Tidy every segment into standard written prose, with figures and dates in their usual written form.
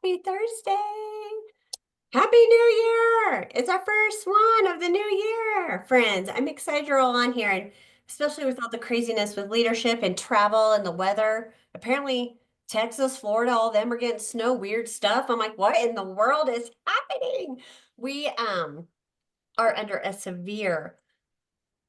Happy Thursday. Happy New Year. It's our first one of the new year. Friends, I'm excited you're all on here, and especially with all the craziness with leadership and travel and the weather. Apparently, Texas, Florida, all of them are getting snow, weird stuff. I'm like, what in the world is happening? We are under a severe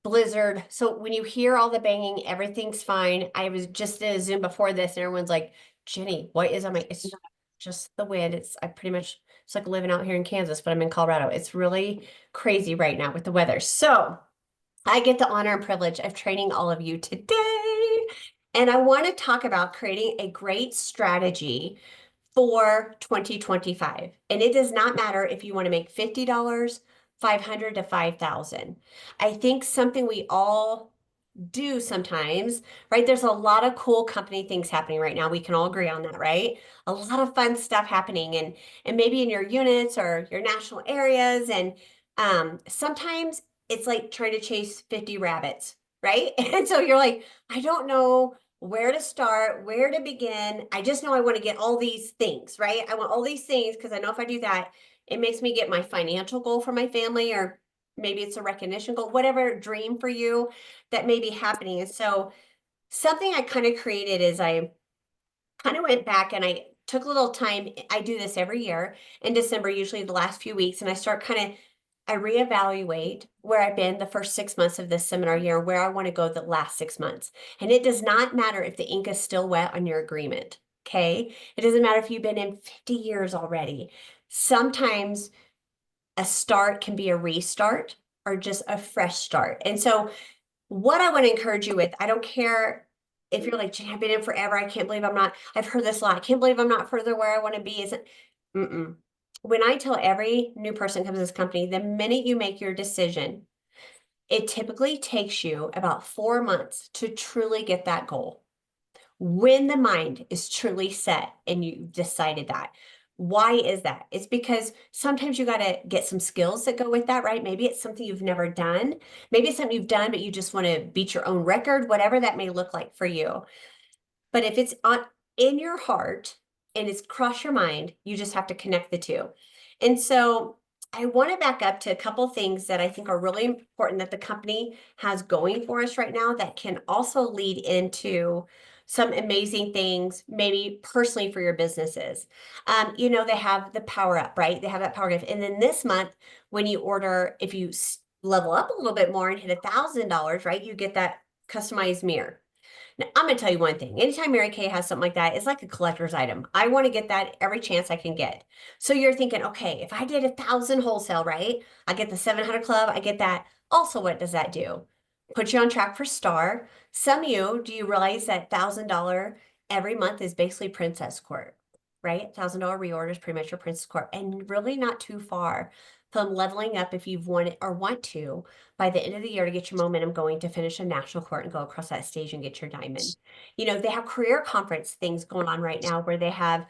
blizzard. So when you hear all the banging, everything's fine. I was just in a Zoom before this, and everyone's like, Jenny, what is on my? It's just the wind. I pretty much, it's like living out here in Kansas, but I'm in Colorado. It's really crazy right now with the weather. So I get the honor and privilege of training all of you today. And I want to talk about creating a great strategy for 2025. And it does not matter if you want to make $50, 500 to 5,000. I think something we all do sometimes, right? There's a lot of cool company things happening right now. We can all agree on that, right? A lot of fun stuff happening and maybe in your units or your national areas. And sometimes it's like trying to chase 50 rabbits, right? And so you're like, I don't know where to start, where to begin. I just know I want to get all these things, right? I want all these things because I know if I do that, it makes me get my financial goal for my family, or maybe it's a recognition goal, whatever dream for you that may be happening. And so something I kind of created is I kind of went back and I took a little time. I do this every year in December, usually the last few weeks, and I start I reevaluate where I've been the first 6 months of this seminar year, where I want to go the last 6 months. And it does not matter if the ink is still wet on your agreement. Okay. It doesn't matter if you've been in 50 years already. Sometimes a start can be a restart or just a fresh start. And so what I want to encourage you with, I don't care if you're like, I've been in forever. I can't believe I've heard this a lot. I can't believe I'm not further where I want to be. Isn't, mm-mm. When I tell every new person comes to this company, the minute you make your decision, it typically takes you about 4 months to truly get that goal. When the mind is truly set and you decided that. Why is that? It's because sometimes you got to get some skills that go with that, right? Maybe it's something you've never done. Maybe it's something you've done, but you just want to beat your own record, whatever that may look like for you. But if it's in your heart and it's crossed your mind, you just have to connect the two. And so I want to back up to a couple things that I think are really important that the company has going for us right now that can also lead into some amazing things, maybe personally for your businesses. They have the power up, right? They have that power gift. And then this month, when you order, if you level up a little bit more and hit $1,000, right, you get that customized mirror. Now, I'm going to tell you one thing. Anytime Mary Kay has something like that, it's like a collector's item. I want to get that every chance I can get. So you're thinking, okay, if I did 1,000 wholesale, right? I get the 700 club. I get that. Also, what does that do? Put you on track for star. Some of you, do you realize that $1,000 every month is basically Princess Court, right? $1,000 reorder is pretty much your Princess Court, and really not too far from leveling up if you've wanted or want to by the end of the year to get your momentum going to finish a national court and go across that stage and get your diamond. They have career conference things going on right now where they have,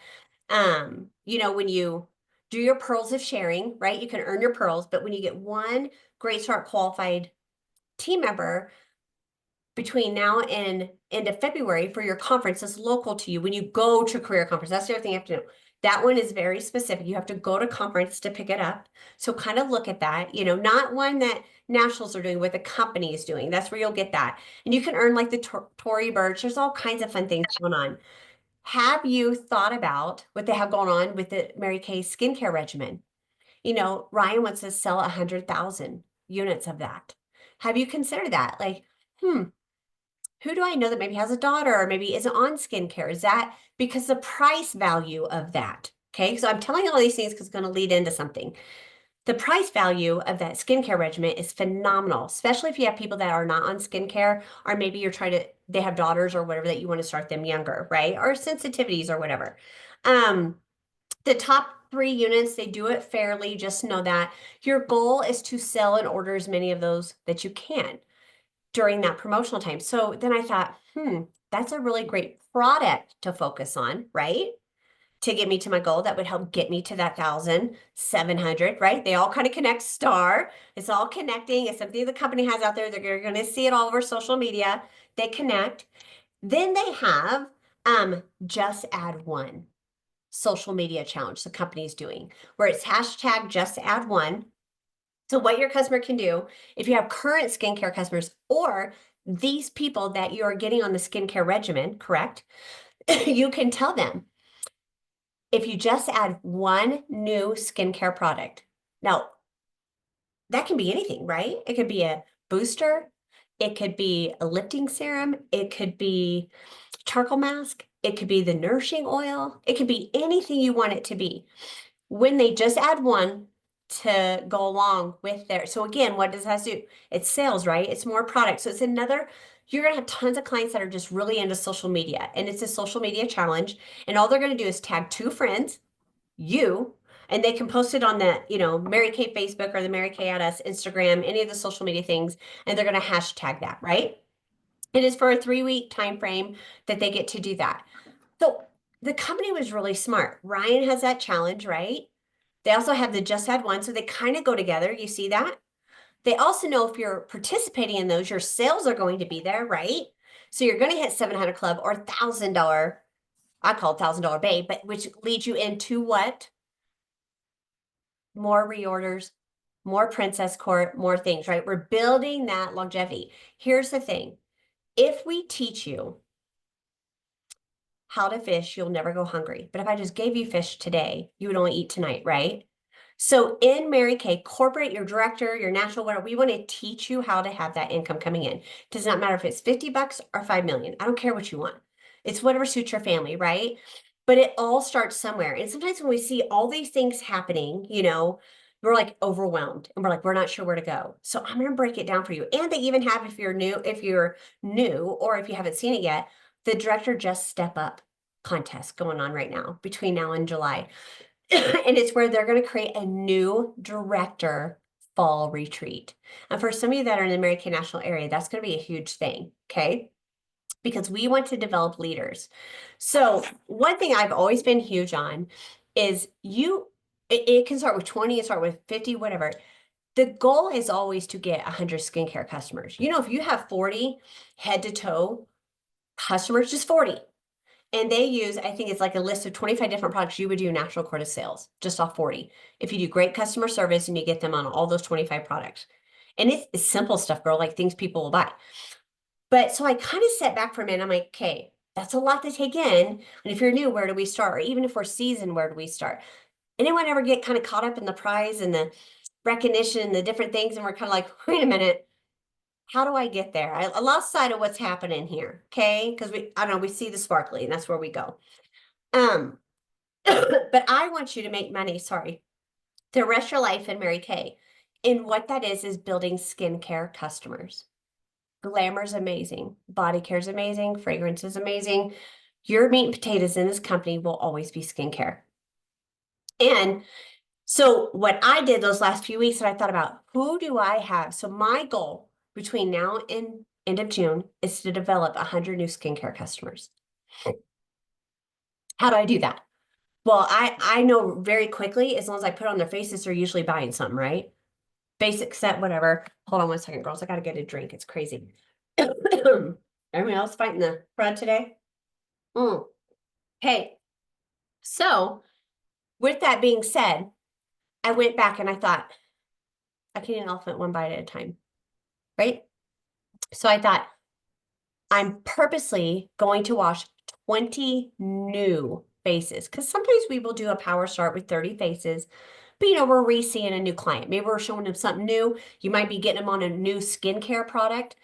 when you do your pearls of sharing, right? You can earn your pearls, but when you get one Great Start qualified team member between now and end of February for your conference that's local to you, when you go to career conference, that's the other thing you have to know. That one is very specific. You have to go to conference to pick it up. So kind of look at that, not one that nationals are doing, what the company is doing. That's where you'll get that. And you can earn like the Tory Burch. There's all kinds of fun things going on. Have you thought about what they have going on with the Mary Kay skincare regimen? Ryan wants to sell 100,000 units of that. Have you considered that? Like, who do I know that maybe has a daughter or maybe isn't on skincare? Is that because the price value of that? Okay, so I'm telling you all these things because it's going to lead into something. The price value of that skincare regimen is phenomenal, especially if you have people that are not on skincare, or maybe they have daughters or whatever that you want to start them younger, right? Or sensitivities or whatever. The top 3 units, they do it fairly. Just know that your goal is to sell and order as many of those that you can during that promotional time. So then I thought, that's a really great product to focus on, right? To get me to my goal that would help get me to that 1,700, right? They all kind of connect star. It's all connecting. It's something the company has out there. They're going to see it all over social media. They connect. Then they have just add one. social media challenge the company's doing, where it's hashtag just add one. So what your customer can do, if you have current skincare customers or these people that you're getting on the skincare regimen, correct? You can tell them if you just add one new skincare product. Now, that can be anything, right? It could be a booster, it could be a lifting serum, it could be charcoal mask, it could be the nourishing oil, it could be anything you want it to be. When they just add one to go along with their, so again, what does that do? It's sales, right? It's more product. So it's another, you're gonna have tons of clients that are just really into social media, and it's a social media challenge, and all they're gonna do is tag two friends, you, and they can post it on the, Mary Kay Facebook or the Mary Kay at Us Instagram, any of the social media things, and they're going to hashtag that, right? It is for a 3-week time frame that they get to do that. So the company was really smart. Ryan has that challenge, right? They also have the just had one, so they kind of go together. You see that? They also know if you're participating in those, your sales are going to be there, right? So you're going to hit 700 Club or $1,000. I call it $1,000 Babe, but which leads you into what? More reorders, more Princess Court, more things, right? We're building that longevity. Here's the thing. If we teach you how to fish, you'll never go hungry. But if I just gave you fish today, you would only eat tonight, right? So in Mary Kay, corporate, your director, your national, whatever, we want to teach you how to have that income coming in. Does not matter if it's 50 bucks or 5 million. I don't care what you want. It's whatever suits your family, right? But it all starts somewhere. And sometimes when we see all these things happening, we're like overwhelmed and we're like, we're not sure where to go. So I'm going to break it down for you. And they even have, if you're new, or if you haven't seen it yet, the Director Just Step Up contest going on right now between now and July. And it's where they're going to create a new director fall retreat. And for some of you that are in the Mary Kay National area, that's going to be a huge thing, okay? Because we want to develop leaders. So one thing I've always been huge on is it can start with 20, it start with 50, whatever. The goal is always to get 100 skincare customers. If you have 40 head to toe customers, just 40. And they use, I think it's like a list of 25 different products you would do natural quarter sales just off 40. If you do great customer service and you get them on all those 25 products. And it's simple stuff, girl, like things people will buy. But so I kind of sat back for a minute. I'm like, okay, that's a lot to take in. And if you're new, where do we start? Or even if we're seasoned, where do we start? Anyone ever get kind of caught up in the prize and the recognition and the different things? And we're kind of like, wait a minute, how do I get there? I lost sight of what's happening here. Okay. Because I don't know, we see the sparkly and that's where we go. But I want you to make money, sorry, the rest of your life in Mary Kay. And what that is building skincare customers. Glamour's amazing. Body care's amazing. Fragrance is amazing. Your meat and potatoes in this company will always be skincare. And so what I did those last few weeks, and I thought about who do I have? So my goal between now and end of June is to develop 100 new skincare customers. How do I do that? Well, I know very quickly, as long as I put on their faces, they're usually buying something, right? Basic set, whatever. Hold on one second, girls. I gotta get a drink. It's crazy. Everyone else fighting the crowd today? Okay. So with that being said, I went back and I thought, I can eat an elephant one bite at a time, right? So I thought, I'm purposely going to wash 20 new faces because sometimes we will do a power start with 30 faces, but we're re-seeing a new client. Maybe we're showing them something new. You might be getting them on a new skincare product.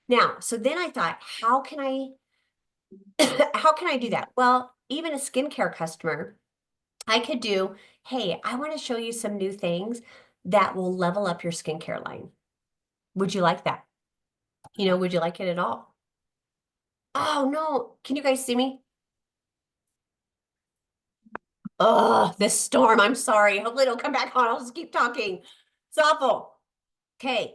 Now, so then I thought, how can I do that? Well, even a skincare customer, I could do, hey, I want to show you some new things that will level up your skincare line. Would you like that? Would you like it at all? Oh, no. Can you guys see me? Oh, this storm. I'm sorry. Hopefully it'll come back on. I'll just keep talking. It's awful. Okay.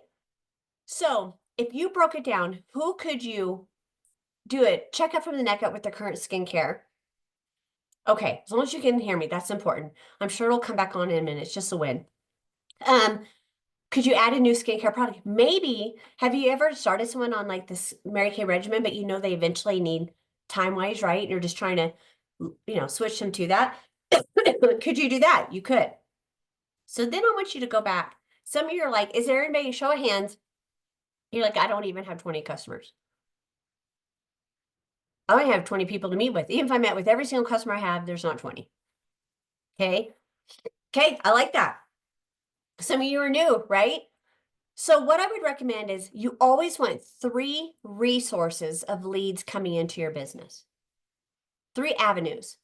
So if you broke it down, who could you do it? Check up from the neck up with the current skincare. Okay. As long as you can hear me, that's important. I'm sure it'll come back on in a minute. It's just a win. Could you add a new skincare product? Maybe, have you ever started someone on like this Mary Kay regimen, but they eventually need time-wise, right? You're just trying to, switch them to that. Could you do that? You could. So then I want you to go back. Some of you are like, is there anybody, show of hands? You're like, I don't even have 20 customers. I only have 20 people to meet with. Even if I met with every single customer I have, there's not 20. Okay. Okay. I like that. Some of you are new, right? So what I would recommend is you always want 3 resources of leads coming into your business. 3 avenues,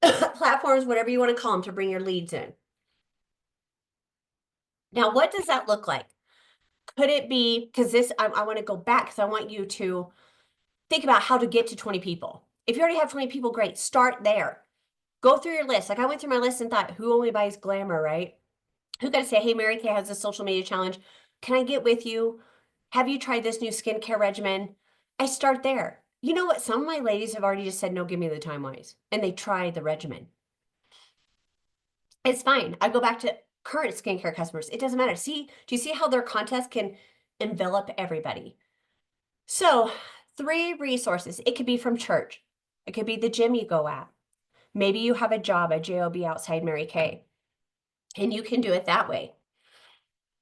platforms, whatever you want to call them, to bring your leads in. Now, what does that look like? Could it be, because this, I want to go back because I want you to think about how to get to 20 people. If you already have 20 people, great, start there. Go through your list. Like I went through my list and thought, who only buys glamour, right? Who got to say, hey, Mary Kay has a social media challenge. Can I get with you? Have you tried this new skincare regimen? I start there. You know what? Some of my ladies have already just said, no, give me the time wise. And they tried the regimen. It's fine. I go back to current skincare customers. It doesn't matter. See, do you see how their contest can envelop everybody? So 3 resources. It could be from church. It could be the gym you go at. Maybe you have a job, a job outside Mary Kay, and you can do it that way.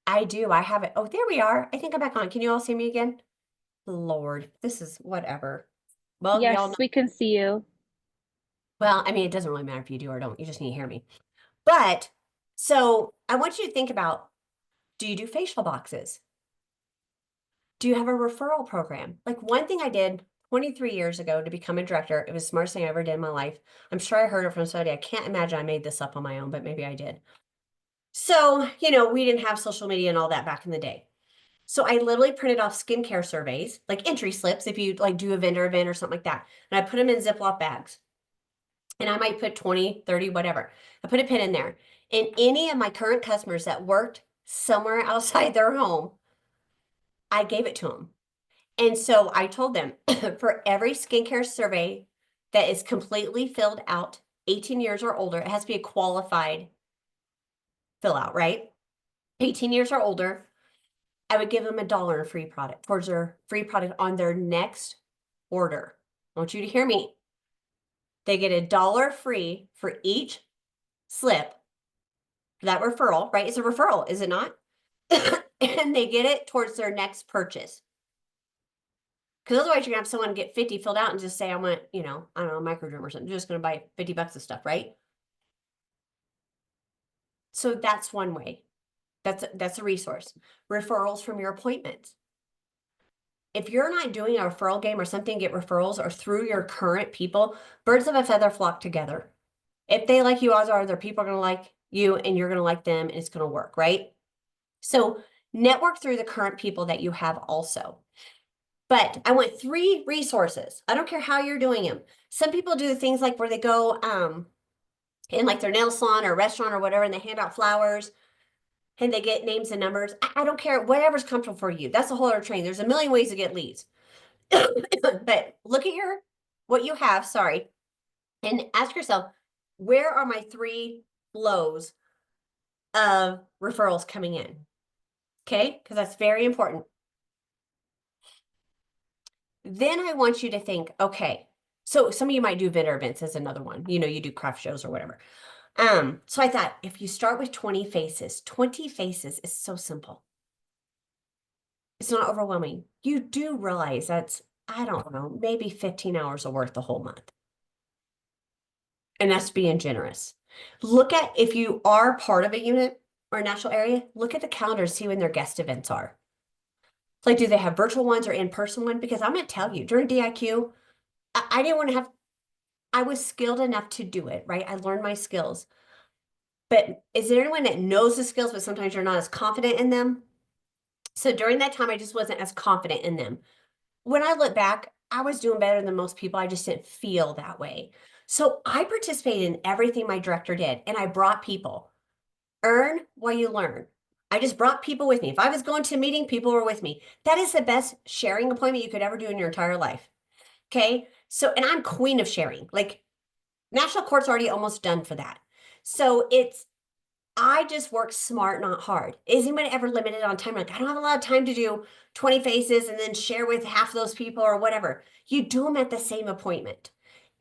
I do. I have it. Oh, there we are. I think I'm back on. Can you all see me again? Lord, this is whatever. Well, y'all know. Yes, we can see you. Well, I mean, it doesn't really matter if you do or don't. You just need to hear me. But so I want you to think about, do you do facial boxes? Do you have a referral program? Like one thing I did 23 years ago to become a director, it was the smartest thing I ever did in my life. I'm sure I heard it from somebody. I can't imagine I made this up on my own, but maybe I did. So, we didn't have social media and all that back in the day. So I literally printed off skincare surveys, like entry slips, if you like do a vendor event or something like that. And I put them in Ziploc bags. And I might put 20, 30, whatever. I put a pin in there. And any of my current customers that worked somewhere outside their home, I gave it to them. And so I told them for every skincare survey that is completely filled out, 18 years or older, it has to be a qualified fill out, right? 18 years or older, I would give them $1 in free product towards their free product on their next order. I want you to hear me. They get $1 free for each slip, that referral, right? It's a referral, is it not? And they get it towards their next purchase. Because otherwise, you're gonna have someone get 50 filled out and just say, I want, I don't know, a microderm or something. You're just gonna buy $50 of stuff, right? So that's one way. That's a resource. Referrals from your appointments. If you're not doing a referral game or something, get referrals or through your current people, birds of a feather flock together. If they like you, odds are other people are going to like you and you're going to like them and it's going to work, right? So network through the current people that you have also. But I want 3 resources. I don't care how you're doing them. Some people do things like where they go in like their nail salon or restaurant or whatever, and they hand out flowers and they get names and numbers. I don't care, whatever's comfortable for you. That's a whole other training. There's a million ways to get leads. But look at what you have, sorry, and ask yourself, where are my 3 flows of referrals coming in? Okay, because that's very important. Then I want you to think, okay, so some of you might do vendor events as another one. You do craft shows or whatever. So I thought if you start with 20 faces is so simple. It's not overwhelming. You do realize that's, I don't know, maybe 15 hours of work the whole month. And that's being generous. Look at, if you are part of a unit or a national area, look at the calendar, see when their guest events are. Like, do they have virtual ones or in-person one? Because I'm going to tell you, during DIQ, I didn't want to have, I was skilled enough to do it, right? I learned my skills. But is there anyone that knows the skills, but sometimes you're not as confident in them? So during that time, I just wasn't as confident in them. When I look back, I was doing better than most people. I just didn't feel that way. So I participated in everything my director did, and I brought people. Earn while you learn. I just brought people with me. If I was going to a meeting, people were with me. That is the best sharing appointment you could ever do in your entire life. Okay. So, and I'm queen of sharing. Like, national court's already almost done for that. So I just work smart, not hard. Is anybody ever limited on time? Like, I don't have a lot of time to do 20 faces and then share with half those people or whatever. You do them at the same appointment.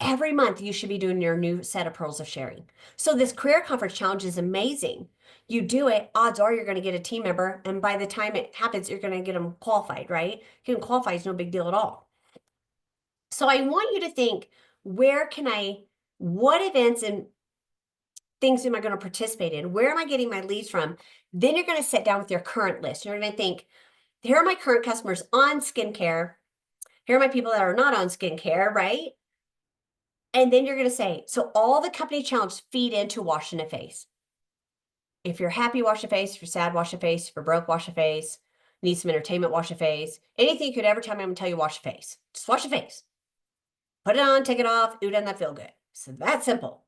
Every month, you should be doing your new set of pearls of sharing. So, this career conference challenge is amazing. You do it, odds are you're going to get a team member. And by the time it happens, you're going to get them qualified, right? Getting qualified is no big deal at all. So, I want you to think, what events and things am I going to participate in? Where am I getting my leads from? Then you're going to sit down with your current list. You're going to think, here are my current customers on skincare. Here are my people that are not on skincare, right? And then you're going to say, so all the company challenges feed into washing a face. If you're happy, wash a face. If you're sad, wash a face. If you're broke, wash a face. Need some entertainment, wash a face. Anything you could ever tell me, I'm going to tell you, wash a face. Just wash a face. Put it on, take it off. Ooh, doesn't that feel good? So that's simple.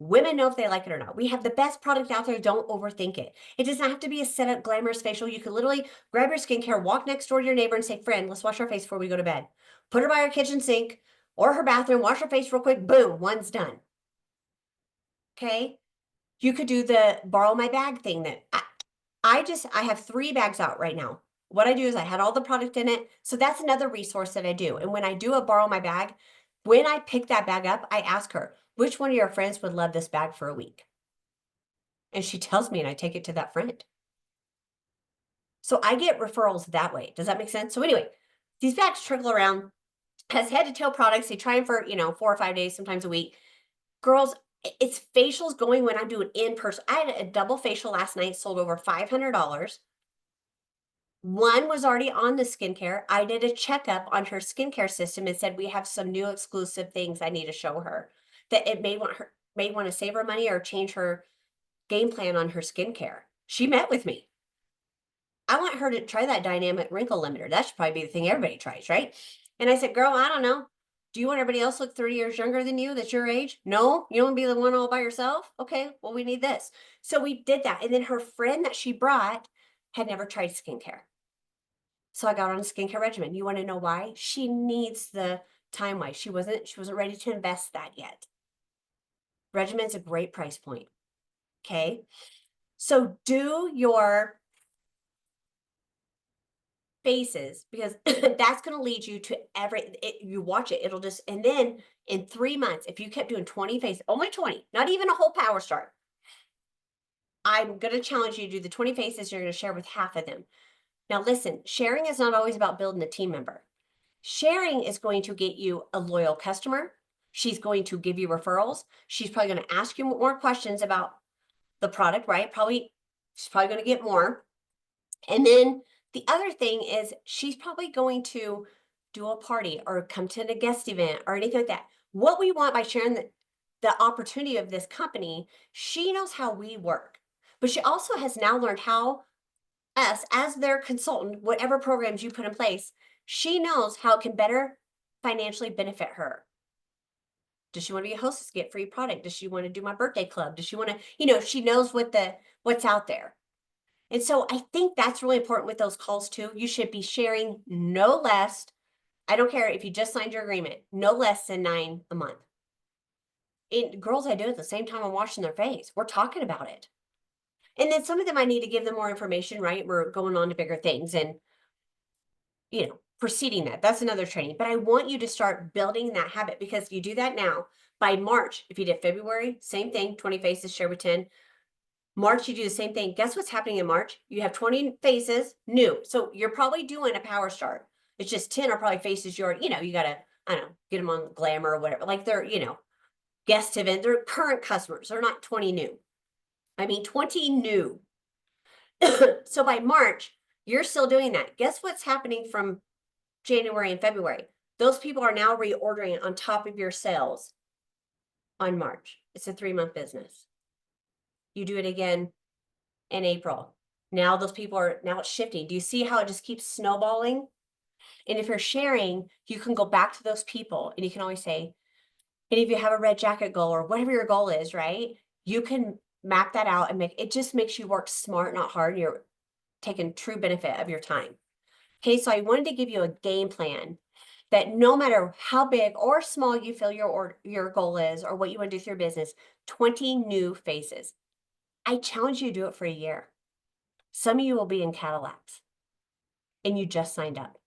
Women know if they like it or not. We have the best product out there. Don't overthink it. It doesn't have to be a set up glamorous facial. You can literally grab your skincare, walk next door to your neighbor and say, friend, let's wash our face before we go to bed. Put her by her kitchen sink or her bathroom, wash her face real quick. Boom, one's done. Okay. You could do the borrow my bag thing that I have 3 bags out right now. What I do is I had all the product in it. So that's another resource that I do. And when I do a borrow my bag, when I pick that bag up, I ask her, which one of your friends would love this bag for a week? And she tells me and I take it to that friend. So I get referrals that way. Does that make sense? So anyway, these bags trickle around as head to toe products. They try them for, 4 or 5 days, sometimes a week. Girls, it's facials going when I'm doing in person. I had a double facial last night, sold over $500. One was already on the skincare. I did a checkup on her skincare system and said, we have some new exclusive things I need to show her that it may want to save her money or change her game plan on her skincare. She met with me. I want her to try that dynamic wrinkle limiter. That should probably be the thing everybody tries, right? And I said, girl, I don't know. Do you want everybody else look 30 years younger than you that's your age? No, you don't want to be the one all by yourself? Okay, well, we need this. So we did that. And then her friend that she brought had never tried skincare. So I got on a skincare regimen. You want to know why? She needs the time wise. She wasn't ready to invest that yet. Regimen's a great price point. Okay. So do your faces because that's going to lead you to you watch it, it'll just, and then in 3 months, if you kept doing 20 faces, only 20, not even a whole power start, I'm going to challenge you to do the 20 faces. You're going to share with half of them. Now listen, sharing is not always about building a team member. Sharing is going to get you a loyal customer. She's going to give you referrals. She's probably going to ask you more questions about the product, right? She's probably going to get more. And then the other thing is she's probably going to do a party or come to a guest event or anything like that. What we want by sharing the opportunity of this company, she knows how we work, but she also has now learned how us as their consultant, whatever programs you put in place, she knows how it can better financially benefit her. Does she want to be a hostess, get free product? Does she want to do my birthday club? Does she want to, she knows what's out there. And so I think that's really important with those calls too. You should be sharing no less. I don't care if you just signed your agreement, no less than 9 a month. Girls, I do it at the same time I'm washing their face. We're talking about it. And then some of them I need to give them more information, right? We're going on to bigger things and, proceeding that. That's another training. But I want you to start building that habit because you do that now. By March, if you did February, same thing, 20 faces, share with 10. March, you do the same thing. Guess what's happening in March? You have 20 faces new. So you're probably doing a power start. It's just 10 are probably faces you got to, I don't know, get them on Glamour or whatever. Like they're, guest event, they're current customers. They're not 20 new. I mean, 20 new. So by March, you're still doing that. Guess what's happening from January and February? Those people are now reordering on top of your sales on March. It's a 3-month business. You do it again in April. Now those people now it's shifting. Do you see how it just keeps snowballing? And if you're sharing, you can go back to those people and you can always say, and if you have a red jacket goal or whatever your goal is, right? You can map that out and it just makes you work smart, not hard. You're taking true benefit of your time. Okay, so I wanted to give you a game plan that no matter how big or small you feel your goal is or what you want to do with your business, 20 new faces. I challenge you to do it for a year. Some of you will be in Cadillacs and you just signed up.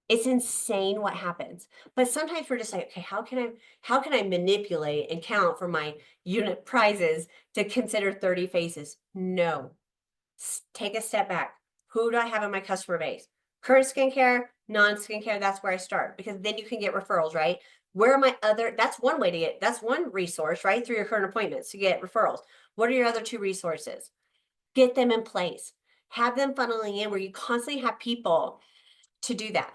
It's insane what happens. But sometimes we're just like, okay, how can I manipulate and count for my unit prizes to consider 30 faces? No. Take a step back. Who do I have in my customer base? Current skincare, non-skincare, that's where I start because then you can get referrals, right? Where are my other, that's one way to get, that's one resource, right? Through your current appointments to get referrals. What are your other two resources? Get them in place. Have them funneling in where you constantly have people to do that.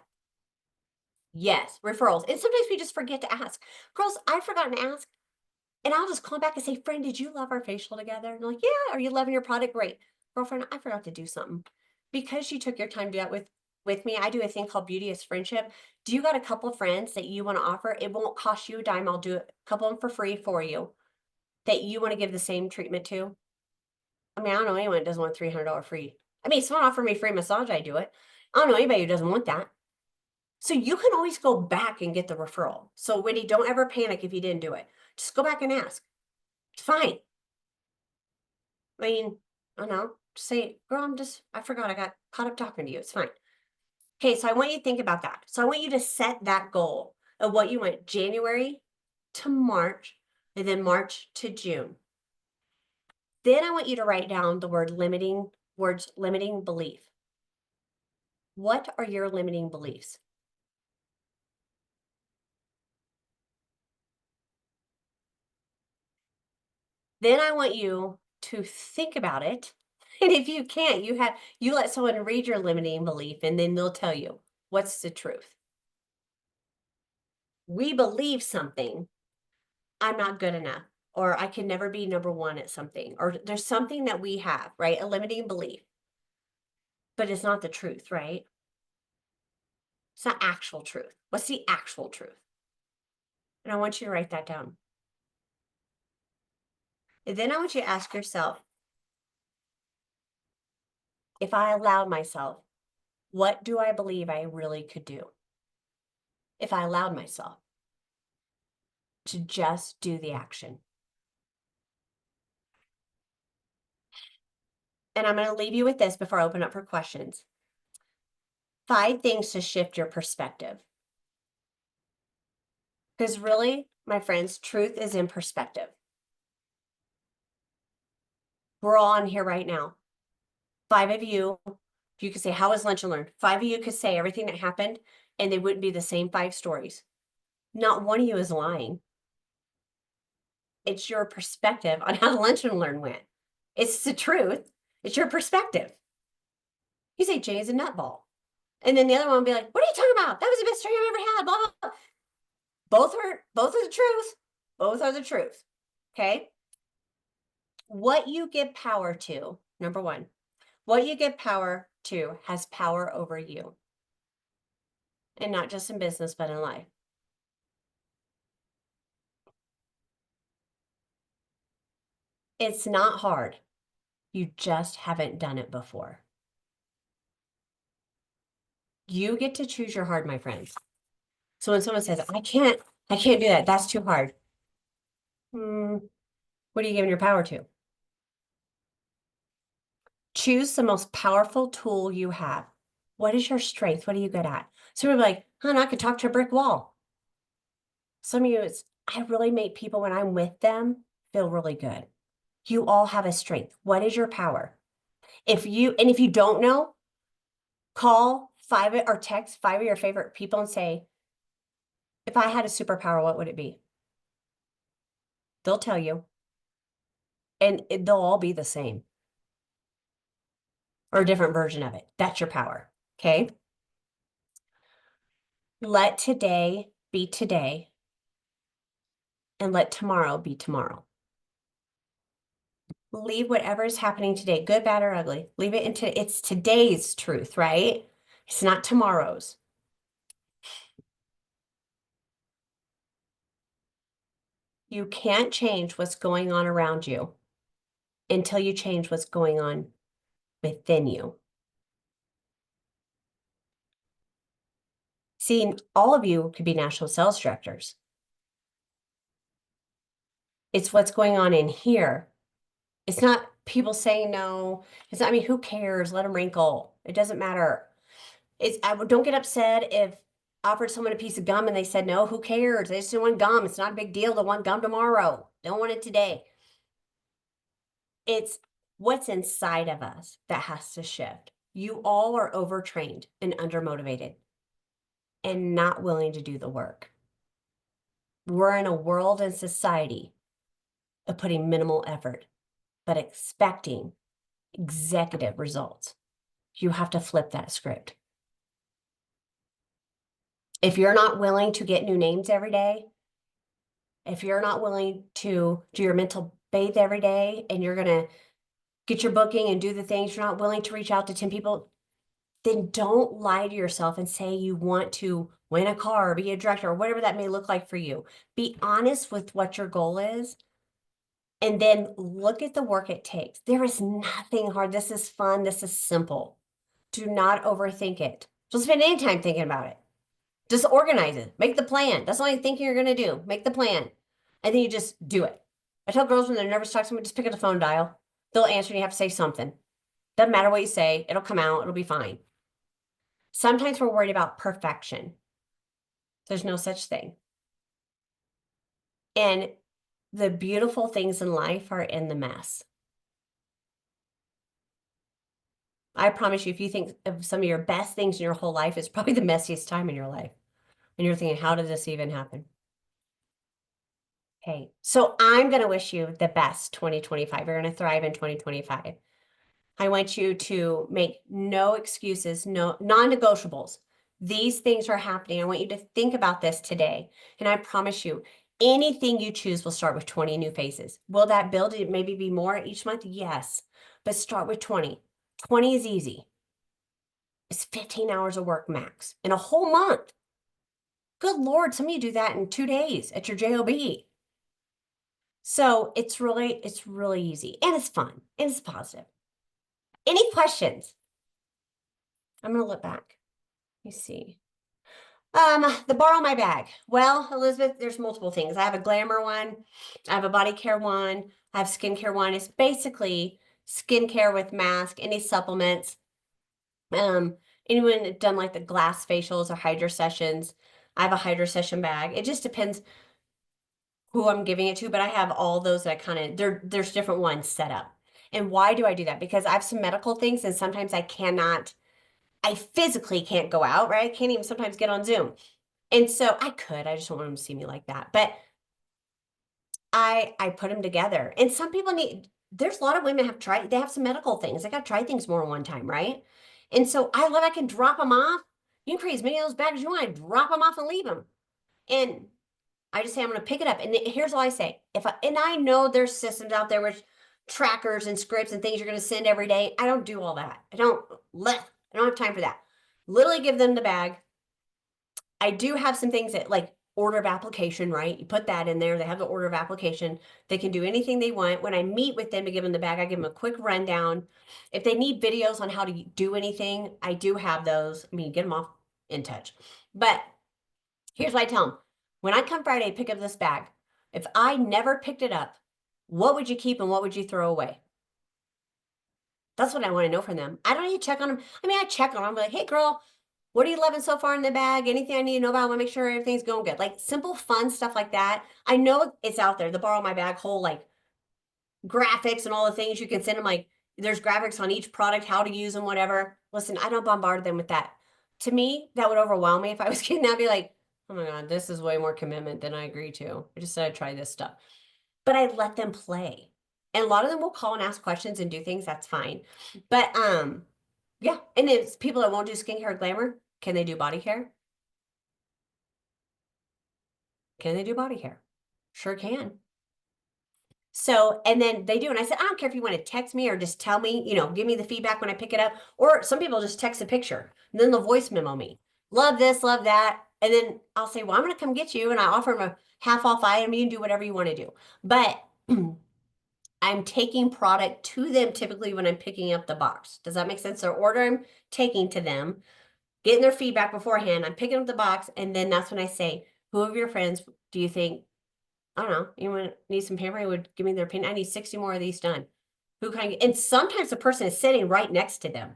Yes, referrals. And sometimes we just forget to ask. Girls, I've forgotten to ask. And I'll just call back and say, friend, did you love our facial together? And they're like, yeah, are you loving your product? Great. Girlfriend, I forgot to do something. Because you took your time to do that with me, I do a thing called Beauty is Friendship. Do you got a couple friends that you want to offer? It won't cost you a dime. I'll do a couple of them for free for you that you want to give the same treatment to. I mean, I don't know anyone that doesn't want $300 free. I mean, if someone offered me free massage, I do it. I don't know anybody who doesn't want that. So you can always go back and get the referral. So Wendy, don't ever panic if you didn't do it. Just go back and ask. It's fine. I mean, I don't know. Just say, girl, I forgot I got caught up talking to you. It's fine. Okay, so I want you to think about that. So I want you to set that goal of what you want January to March and then March to June. Then I want you to write down the words limiting belief. What are your limiting beliefs? Then I want you to think about it. And if you can't, you let someone read your limiting belief and then they'll tell you what's the truth. We believe something, I'm not good enough, or I can never be number one at something, or there's something that we have, right? A limiting belief, but it's not the truth, right? It's not actual truth. What's the actual truth? And I want you to write that down. And then I want you to ask yourself, if I allowed myself, what do I believe I really could do? If I allowed myself to just do the action. And I'm going to leave you with this before I open up for questions. 5 things to shift your perspective. Because really, my friends, truth is in perspective. We're all on here right now. 5 of you, you could say, how was lunch and learn? 5 of you could say everything that happened and they wouldn't be the same 5 stories. Not one of you is lying. It's your perspective on how the lunch and learn went. It's the truth. It's your perspective. You say Jay's a nutball. And then the other one will be like, what are you talking about? That was the best story I've ever had. Blah, blah, blah. Both are the truth. Both are the truth. Okay. What you give power to, number 1, what you give power to has power over you. And not just in business, but in life. It's not hard. You just haven't done it before. You get to choose your hard, my friends. So when someone says, I can't do that, that's too hard. What are you giving your power to? Choose the most powerful tool you have. What is your strength? What are you good at? So we're like, I could talk to a brick wall. Some of you, I really make people when I'm with them feel really good. You all have a strength. What is your power? If you don't know, call 5 or text 5 of your favorite people and say, if I had a superpower, what would it be? They'll tell you. And they'll all be the same or a different version of it. That's your power. Okay. Let today be today and let tomorrow be tomorrow. Leave whatever is happening today, good, bad, or ugly. Leave it into it's today's truth, right? It's not tomorrow's. You can't change what's going on around you until you change what's going on within you. See, all of you could be national sales directors. It's what's going on in here. It's not people saying no. It's not, I mean, who cares? Let them wrinkle. It doesn't matter. Don't get upset if I offered someone a piece of gum and they said no. Who cares? They just want gum. It's not a big deal. They want gum tomorrow. Don't want it today. It's what's inside of us that has to shift. You all are overtrained and undermotivated and not willing to do the work. We're in a world and society of putting minimal effort, but expecting executive results. You have to flip that script. If you're not willing to get new names every day, if you're not willing to do your mental bathe every day and you're going to get your booking and do the things, you're not willing to reach out to 10 people, then don't lie to yourself and say you want to win a car, or be a director, or whatever that may look like for you. Be honest with what your goal is, and then look at the work it takes. There is nothing hard. This is fun. This is simple. Do not overthink it. Don't spend any time thinking about it. Just organize it. Make the plan. That's the only thing you're going to do. Make the plan. And then you just do it. I tell girls when they're nervous to talk to me, just pick up the phone, dial. They'll answer and you have to say something. Doesn't matter what you say. It'll come out. It'll be fine. Sometimes we're worried about perfection. There's no such thing. And the beautiful things in life are in the mess. I promise you, if you think of some of your best things in your whole life, it's probably the messiest time in your life. And you're thinking, how did this even happen? Okay, so I'm going to wish you the best 2025. You're going to thrive in 2025. I want you to make no excuses, no non-negotiables. These things are happening. I want you to think about this today. And I promise you, anything you choose will start with 20 new faces. Will that build it maybe be more each month? Yes, but start with 20. 20 is easy. It's 15 hours of work max in a whole month. Good Lord, some of you do that in 2 days at your job. So it's really easy, and it's fun and it's positive. Any questions? I'm gonna look back. Let me see. The borrow my bag. Well, Elizabeth, there's multiple things. I have a glamour one, I have a body care one, I have skincare one. It's basically skincare with mask, any supplements. Anyone done like the glass facials or hydro sessions? I have a hydro session bag. It just depends who I'm giving it to, but I have all those that I kind of, there's different ones set up. And why do I do that? Because I have some medical things and sometimes I physically can't go out, right? I can't even sometimes get on Zoom. And so I just don't want them to see me like that. But I put them together. And some people there's a lot of women they have some medical things. They got to try things more than one time, right? And so I can drop them off. You can create as many of those bags as you want. Drop them off and leave them. And I just say, I'm going to pick it up. And here's all I say. And I know there's systems out there with trackers and scripts and things you're going to send every day. I don't do all that. I don't have time for that. Literally give them the bag. I do have some things that like order of application, right? You put that in there. They have the order of application. They can do anything they want. When I meet with them to give them the bag, I give them a quick rundown. If they need videos on how to do anything, I do have those. I mean, get them off in touch. But here's what I tell them. When I come Friday, pick up this bag. If I never picked it up, what would you keep and what would you throw away? That's what I want to know from them. I don't need to check on them. I mean, I check on them. I'm like, hey, girl, what are you loving so far in the bag? Anything I need to know about? I want to make sure everything's going good. Like simple, fun stuff like that. I know it's out there. The borrow my bag whole like graphics and all the things you can send them. Like there's graphics on each product, how to use them, whatever. Listen, I don't bombard them with that. To me, that would overwhelm me if I was getting that. I'd be like, oh my God, this is way more commitment than I agree to. I just said I'd try this stuff. But I let them play. And a lot of them will call and ask questions and do things. That's fine. But yeah. And it's people that won't do skincare or glamour. Can they do body care? Can they do body care? Sure can. So, and then they do. And I said, I don't care if you want to text me or just tell me, give me the feedback when I pick it up. Or some people just text a picture and then they'll voice memo me. Love this, love that. And then I'll say, well, I'm going to come get you. And I offer them a half off item. You can do whatever you want to do. But I'm taking product to them typically when I'm picking up the box. Does that make sense? So order I'm taking to them, getting their feedback beforehand. I'm picking up the box. And then that's when I say, who of your friends do you think, I don't know, anyone need some pampering would give me their opinion? I need 60 more of these done. Who can I get? And sometimes the person is sitting right next to them.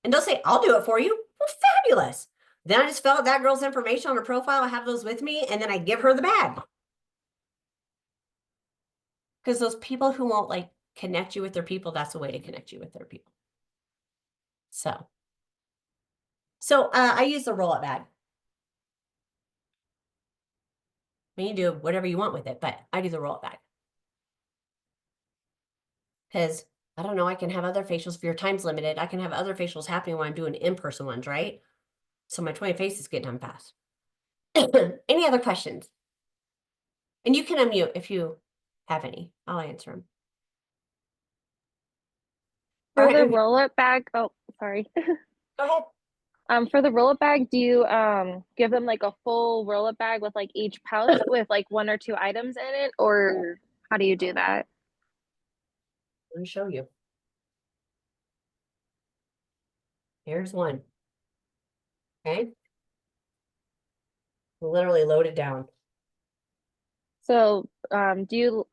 And they'll say, I'll do it for you. Well, fabulous. Then I just fill out that girl's information on her profile. I have those with me, and then I give her the bag. Because those people who won't like connect you with their people, that's the way to connect you with their people. So I use the roll-up bag. I mean, you do whatever you want with it, but I do the roll-up bag. Because I don't know, I can have other facials if your time's limited. I can have other facials happening when I'm doing in-person ones, right? So my 20 faces get done fast. Any other questions? And you can unmute if you have any. I'll answer them. All For the right, roll-up bag, oh, sorry. go ahead. For the roll-up bag, do you give them like a full roll-up bag with like each pouch with like one or two items in it, or how do you do that? Let me show you. Here's one. Okay. Literally loaded down. So, do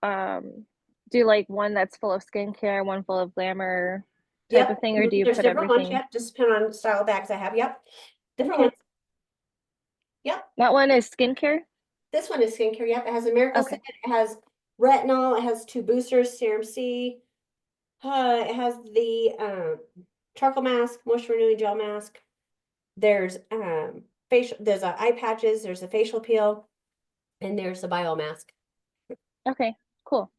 like one that's full of skincare, one full of glamour type of Yep. thing, or do you There's put different ones. everything? Yep. Just depending on the style of bags I have. Yep. Different Okay. ones. Yep. That one is skincare? This one is skincare. Yep. It has a miracle Okay. set. It has retinol. It has two boosters, serum C. It has the charcoal mask, moisture renewing gel mask. There's facial. There's eye patches. There's a facial peel, and there's a bio mask. Okay. Cool.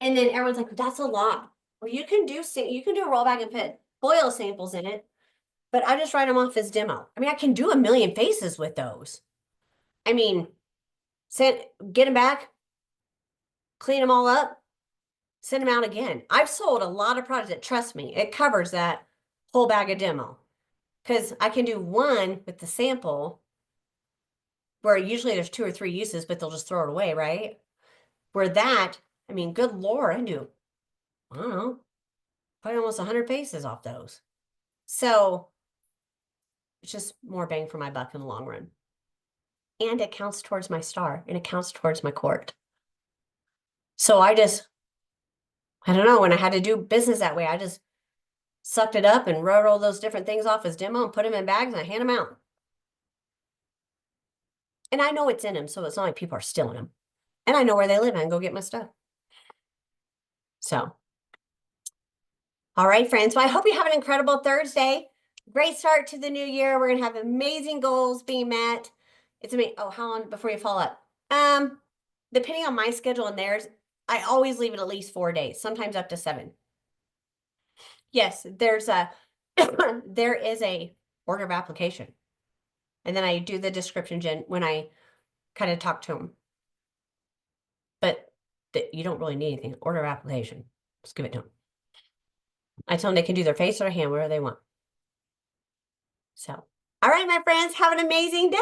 And then everyone's like, "That's a lot." Well, you can do a roll bag and put oil samples in it, but I just write them off as demo. I mean, I can do a million faces with those. I mean, get them back, clean them all up, send them out again. I've sold a lot of products that, trust me, it covers that whole bag of demo. Because I can do one with the sample where usually there's two or three uses, but they'll just throw it away, right? Where that, I mean, good Lord, I do, I don't know, probably almost 100 faces off those. So it's just more bang for my buck in the long run. And it counts towards my star and it counts towards my court. So I don't know, when I had to do business that way, I just sucked it up and wrote all those different things off as demo and put them in bags and I hand them out. And I know what's in them, so it's not like people are stealing them. And I know where they live and I can go get my stuff. So, all right, friends. Well, I hope you have an incredible Thursday. Great start to the new year. We're gonna have amazing goals being met. It's amazing. Oh, how long before you follow up? Depending on my schedule and theirs, I always leave it at least 4 days, sometimes up to 7. Yes, there is a order of application. And then I do the description when I kind of talk to them. But you don't really need anything. Order of application. Just give it to them. I tell them they can do their face or their hand, whatever they want. So, all right, my friends, have an amazing day.